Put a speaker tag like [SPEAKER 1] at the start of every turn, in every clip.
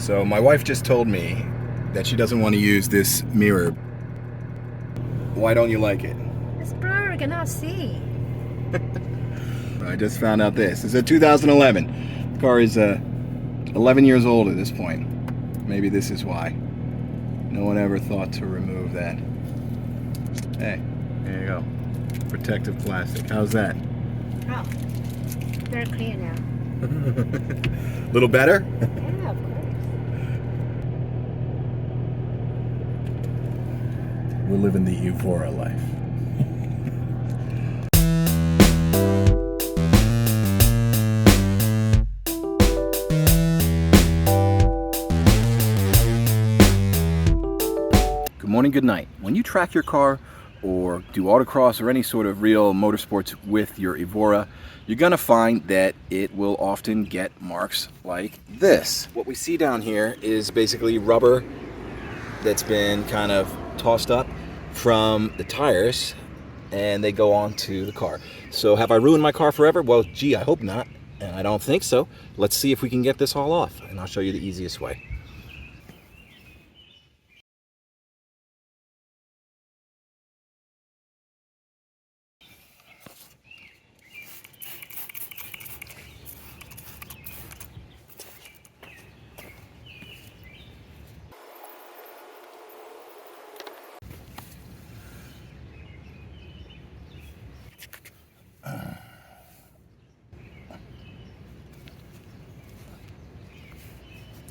[SPEAKER 1] So my wife just told me that she doesn't want to use this mirror. Why don't you like it?
[SPEAKER 2] It's blurry, I cannot see.
[SPEAKER 1] I just found out this. It's a 2011. The car is 11 years old at this point. Maybe this is why. No one ever thought to remove that. Hey, there you go. Protective plastic. How's that?
[SPEAKER 2] Oh, very clear now.
[SPEAKER 1] A little better?
[SPEAKER 2] Yeah, of course.
[SPEAKER 1] We're living the Evora life. Good morning, good night. When you track your car or do autocross or any sort of real motorsports with your Evora, you're gonna find that it will often get marks like this. What we see down here is basically rubber that's been kind of tossed up from the tires and they go onto the car. So have I ruined my car forever? Well, gee, I hope not, and I don't think so. Let's see if we can get this all off, and I'll show you the easiest way.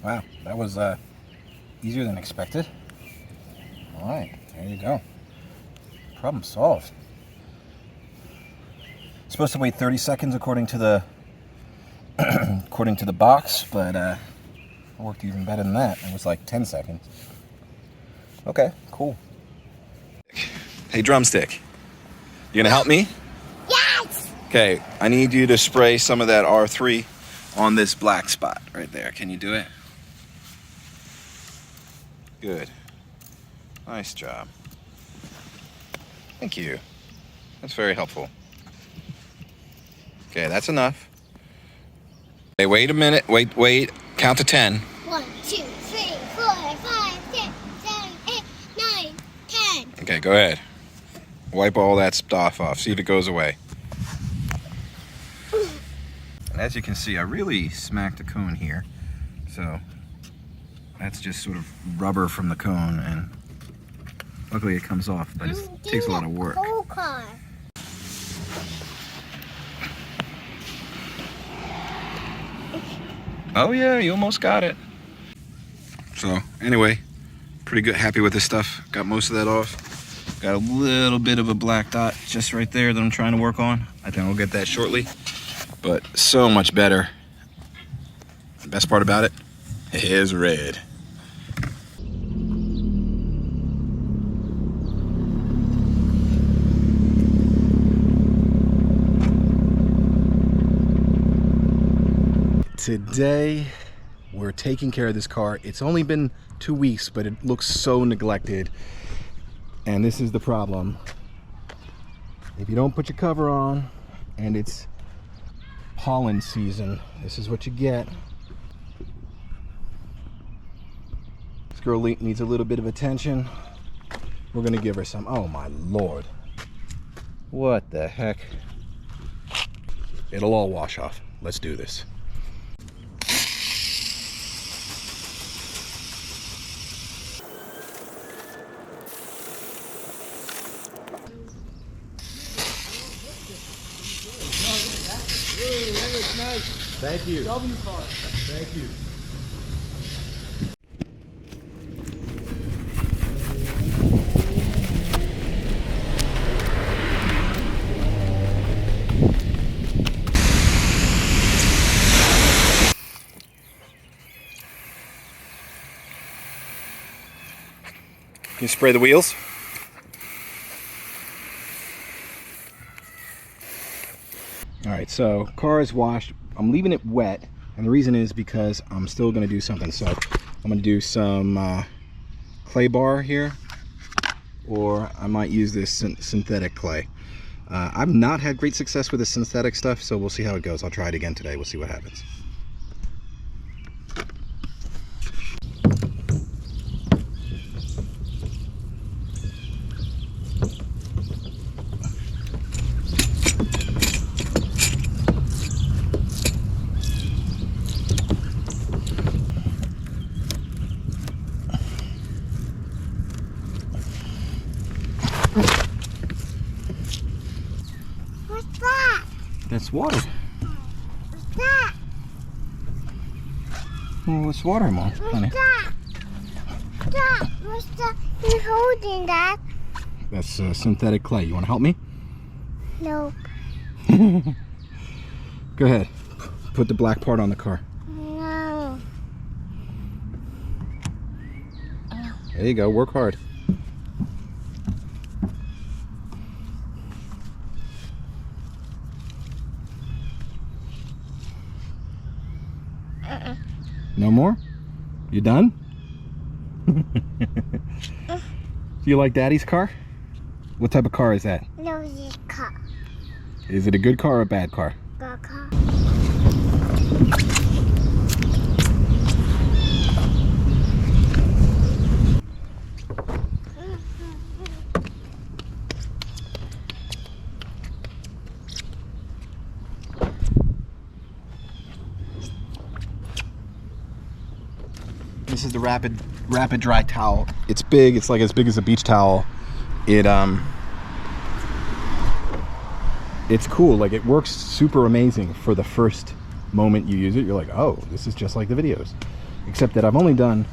[SPEAKER 1] Wow, that was easier than expected. All right, there you go. Problem solved. Supposed to wait 30 seconds according to the according to the box, but it worked even better than that. It was like 10 seconds. Okay, cool. Hey, drumstick, you gonna help me?
[SPEAKER 3] Yes!
[SPEAKER 1] Okay, I need you to spray some of that R3 on this black spot right there. Can you do it? Good. Nice job. Thank you. That's very helpful. Okay, that's enough. Okay, wait a minute. Wait. Count to 10.
[SPEAKER 3] 1, 2, 3, 4, 5, 6, 7, 8, 9, 10.
[SPEAKER 1] Okay, go ahead. Wipe all that stuff off. See if it goes away. And as you can see, I really smacked the cone here. So that's just sort of rubber from the cone, and luckily it comes off, but it takes a lot of work.
[SPEAKER 3] Whole car.
[SPEAKER 1] Oh yeah, you almost got it. So anyway, pretty good, happy with this stuff. Got most of that off. Got a little bit of a black dot just right there that I'm trying to work on. I think I'll get that shortly, but so much better. The best part about it is red. Today, we're taking care of this car. It's only been 2 weeks, but it looks so neglected. And this is the problem. If you don't put your cover on, and it's pollen season, this is what you get. This girl needs a little bit of attention. We're gonna give her some. Oh my Lord. What the heck? It'll all wash off. Let's do this. Thank you. W car. Thank you. Can you spray the wheels? All right, so car is washed. I'm leaving it wet, and the reason is because I'm still gonna do something. So I'm gonna do some clay bar here, or I might use this synthetic clay. I've not had great success with the synthetic stuff, so we'll see how it goes. I'll try it again today. We'll see what happens.
[SPEAKER 3] What's that?
[SPEAKER 1] That's water.
[SPEAKER 3] What's that?
[SPEAKER 1] Well, it's water, Mom. Honey.
[SPEAKER 3] What's that? That. What's that? You're holding that?
[SPEAKER 1] That's synthetic clay. You want to help me?
[SPEAKER 3] No.
[SPEAKER 1] Go ahead. Put the black part on the car.
[SPEAKER 3] No.
[SPEAKER 1] There you go. Work hard. No more? You done? Do you like Daddy's car? What type of car is that?
[SPEAKER 3] No, this car.
[SPEAKER 1] Is it a good car or a bad car?
[SPEAKER 3] Good car.
[SPEAKER 1] This is the rapid dry towel. It's big. It's like as big as a beach towel. It's cool. Like, it works super amazing for the first moment you use it. You're like, oh, this is just like the videos, except that I've only done,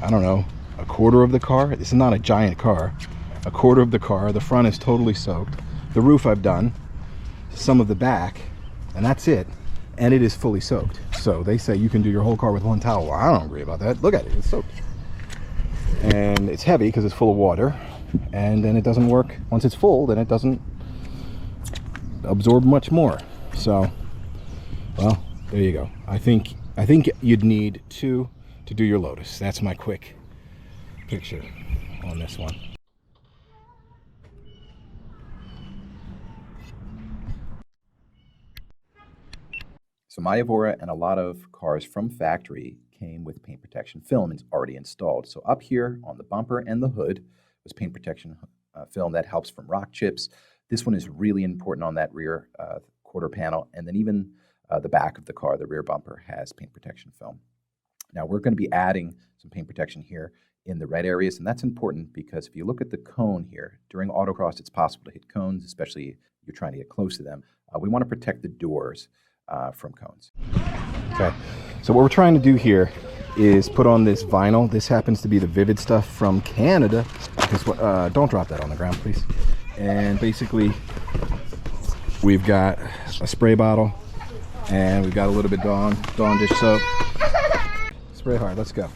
[SPEAKER 1] I don't know, a quarter of the car. This is not a giant car. A quarter of the car. The front is totally soaked. The roof I've done, some of the back, and that's it. And it is fully soaked. So they say you can do your whole car with one towel. Well, I don't agree about that. Look at it, it's soaked. And it's heavy because it's full of water. And then it doesn't work. Once it's full, then it doesn't absorb much more. So, well, there you go. I think you'd need 2 to do your Lotus. That's my quick picture on this one. So my Evora and a lot of cars from factory came with paint protection film. It's already installed. So up here on the bumper and the hood was paint protection film that helps from rock chips. This one is really important on that rear quarter panel. And then even the back of the car, the rear bumper, has paint protection film. Now we're going to be adding some paint protection here in the red areas. And that's important because if you look at the cone here, during autocross, it's possible to hit cones, especially if you're trying to get close to them. We want to protect the doors from cones. Okay, so what we're trying to do here is put on this vinyl. This happens to be the Vivid stuff from Canada. Don't drop that on the ground, please. And basically, we've got a spray bottle, and we've got a little bit Dawn dish soap. Spray hard. Let's go.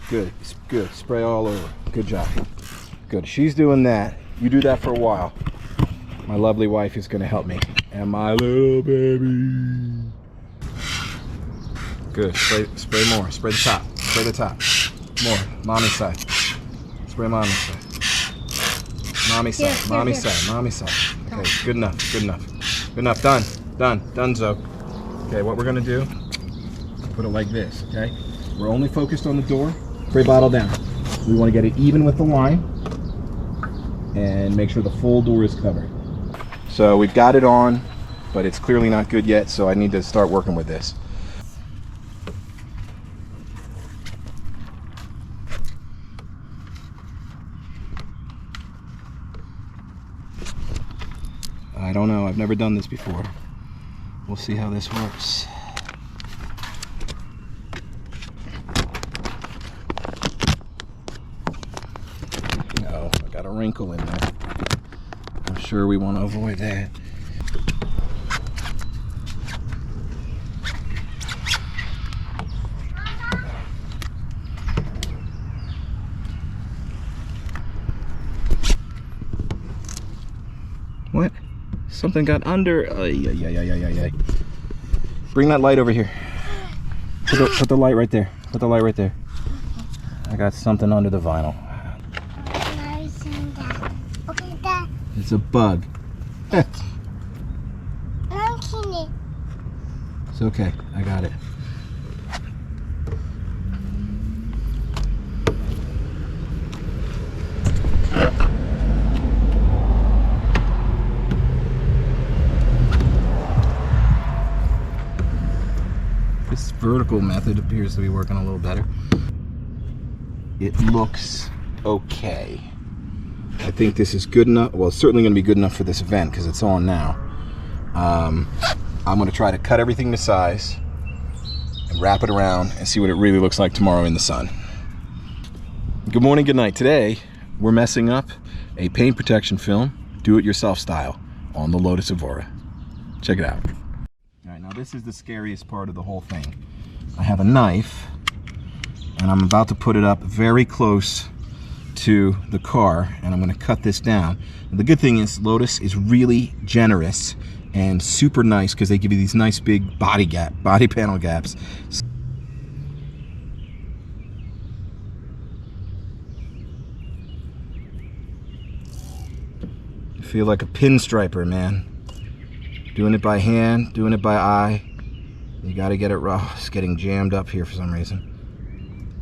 [SPEAKER 1] Good, good. Spray all over. Good job. Good. She's doing that. You do that for a while. My lovely wife is going to help me. And my little baby. Good. Spray more. Spray the top. Spray the top. More. Mommy's side. Spray mommy's side. Mommy's side. Mommy's side. Mommy's side. Okay. Good enough. Good enough. Good enough. Done. Done. Donezo. Okay. What we're gonna do? Put it like this. Okay. We're only focused on the door. Spray bottle down. We want to get it even with the line, and make sure the full door is covered. So we've got it on, but it's clearly not good yet, so I need to start working with this. I don't know, I've never done this before. We'll see how this works. No, I got a wrinkle in there. I'm sure we want to avoid that. What? Something got under. Bring that light over here. Put the light right there. Put the light right there. I got something under the vinyl.
[SPEAKER 3] Okay, Dad.
[SPEAKER 1] It's a bug. It's okay. I got it. This vertical method appears to be working a little better. It looks okay. I think this is good enough. Well, it's certainly going to be good enough for this event because it's on now. I'm going to try to cut everything to size and wrap it around and see what it really looks like tomorrow in the sun. Good morning, good night. Today, we're messing up a paint protection film, do-it-yourself style, on the Lotus Evora. Check it out. All right, now this is the scariest part of the whole thing. I have a knife, and I'm about to put it up very close to the car, and I'm going to cut this down. And the good thing is Lotus is really generous and super nice because they give you these nice big body panel gaps. I feel like a pinstriper, man. Doing it by hand, doing it by eye. You got to get it raw. It's getting jammed up here for some reason.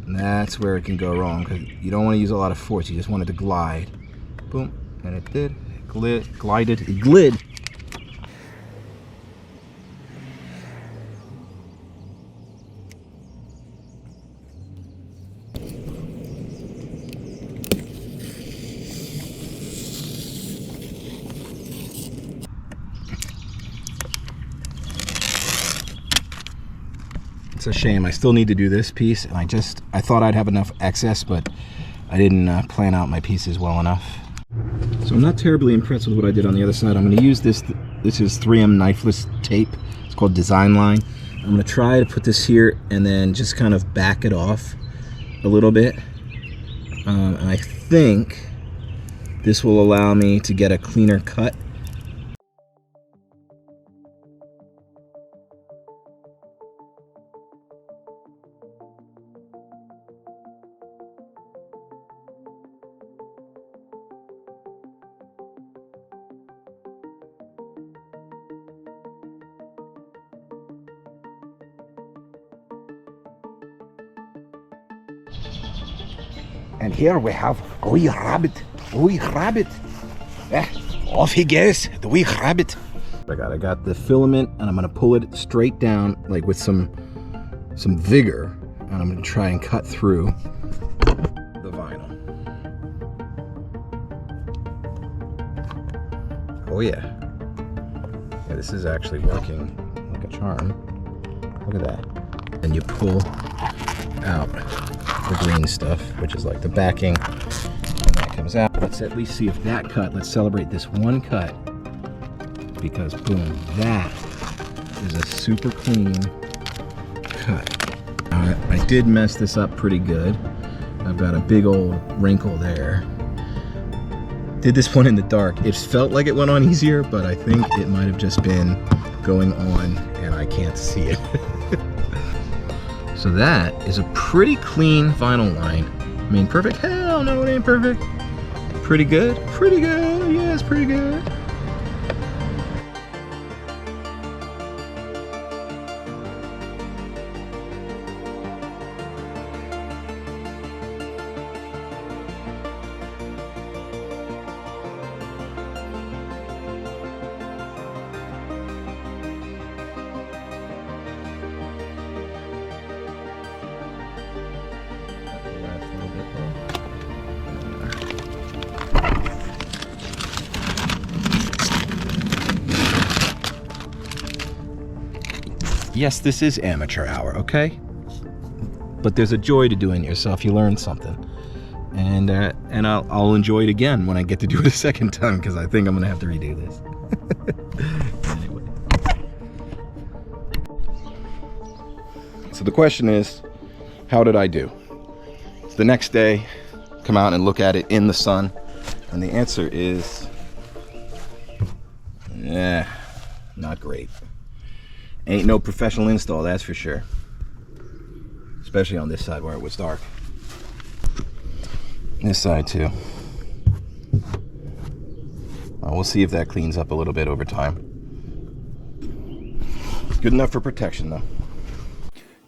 [SPEAKER 1] And that's where it can go wrong, because you don't want to use a lot of force. You just want it to glide. Boom. And it did. It glided. It glid. It's a shame. I still need to do this piece, and I thought I'd have enough excess, but I didn't plan out my pieces well enough. So I'm not terribly impressed with what I did on the other side. I'm going to use this. This is 3M knifeless tape. It's called Design Line. I'm going to try to put this here and then just kind of back it off a little bit. And I think this will allow me to get a cleaner cut. And here we have a wee rabbit. A wee rabbit. Off he goes, the wee rabbit. I got the filament, and I'm gonna pull it straight down, like with some vigor, and I'm gonna try and cut through the vinyl. Oh yeah. Yeah, this is actually working like a charm. Look at that. And you pull out the green stuff, which is like the backing, and that comes out. Let's at least see if that cut, let's celebrate this one cut, because boom, that is a super clean cut. I did mess this up pretty good. I've got a big old wrinkle there. Did this one in the dark. It felt like it went on easier, but I think it might have just been going on and I can't see it. So that is a pretty clean vinyl line. I mean, perfect? Hell no, it ain't perfect. Pretty good? Pretty good. Yeah, it's pretty good. Yes, this is amateur hour, okay? But there's a joy to doing it yourself. You learn something. And I'll enjoy it again when I get to do it a second time, because I think I'm gonna have to redo this. Anyway. So the question is, how did I do? It's the next day, come out and look at it in the sun, and the answer is, not great. Ain't no professional install, that's for sure. Especially on this side where it was dark. This side too. Well, we'll see if that cleans up a little bit over time. Good enough for protection though.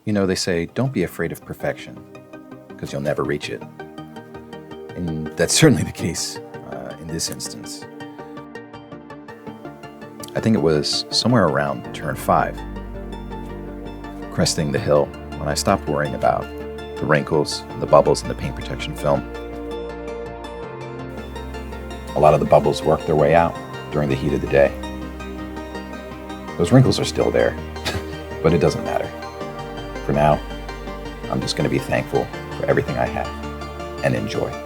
[SPEAKER 1] You know, they say, don't be afraid of perfection, because you'll never reach it. And that's certainly the case in this instance. I think it was somewhere around turn 5, cresting the hill, when I stopped worrying about the wrinkles, and the bubbles in the paint protection film. a lot of the bubbles work their way out during the heat of the day. Those wrinkles are still there, but it doesn't matter. For now, I'm just going to be thankful for everything I have and enjoy.